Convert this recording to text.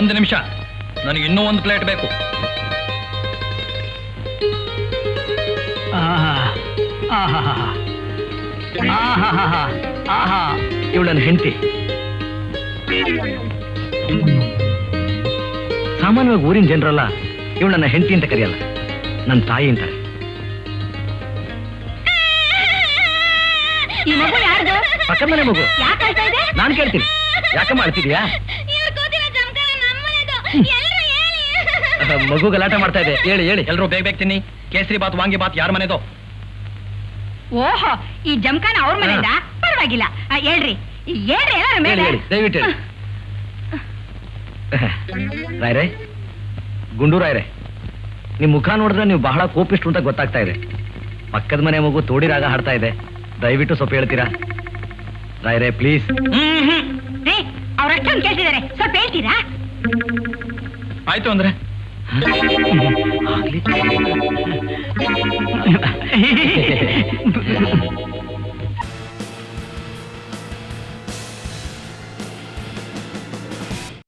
ಒಂದು ನಿಮಿಷ, ನನಗೆ ಇನ್ನೂ ಒಂದು ಪ್ಲೇಟ್ ಬೇಕು. ಇವಳು ನನ್ನ ಹೆಂಡತಿ. ಸಾಮಾನ್ಯವಾಗಿ ಊರಿನ ಜನರಲ್ಲ ಇವಳು ನನ್ನ ಹೆಂಡತಿ ಅಂತ ಕರೆಯಲ್ಲ, ನನ್ನ ತಾಯಿ ಅಂತಾರೆ. ಈ ಮಗು ಯಾರ್ದು? ಪಕ್ಕದ ಮನೆ ಮಗು. ಯಾಕೆ ಅಳ್ತಾ ಇದೆ? ನಾನು ಕೇಳ್ತೀನಿ, ಯಾಕಮ್ಮ ಅಳ್ತಿದ್ಯಾ? ಮಗು ಗಲಾಟೆ ಮಾಡ್ತಾ ಇದೆ. ಹೇಳಿ ಹೇಳಿ, ಎಲ್ರು ಬೇಗ ಬೇಗ ತಿನ್ನಿ. ಕೇಸರಿ ಬಾತ್ ವಾಂಗಿ ಬಾತ್ ಯಾರ ಮನೆದೋ? ಓಹೋ, ಈ ಜಮಖಾನ ಅವ್ರ ಮನೆಯಿಂದ? ಪರವಾಗಿಲ್ಲ, ಹೇಳ್ರಿ ಹೇಳ್ರಿ ಎಲ್ಲ ಹೇಳಿ ಹೇಳಿ, ದಯವಿಟ್ಟು ಹೇಳಿ. ರಾಯ್ರೆ, ಗುಂಡು ರಾಯ್ರೆ, ನಿಮ್ ಮುಖ ನೋಡಿದ್ರೆ ನೀವು ಬಹಳ ಕೋಪಿಷ್ಟು ಅಂತ ಗೊತ್ತಾಗ್ತಾ ಇದೆ. ಪಕ್ಕದ ಮನೆ ಮಗು ತೋಡಿ ರಾಗ ಹಾಡ್ತಾ ಇದೆ, ದಯವಿಟ್ಟು ಸ್ವಲ್ಪ ಹೇಳ್ತೀರಾ? ರಾಯ್ರೆ ಪ್ಲೀಸ್. ಅವ್ರಷ್ಟೊಂದು ಕೇಳ್ತಿದ್ದಾರೆ, ಸ್ವಲ್ಪ ಹೇಳ್ತೀರಾ? ಆಯ್ತು ಅಂದ್ರೆ ಆಗ್ಲಿ.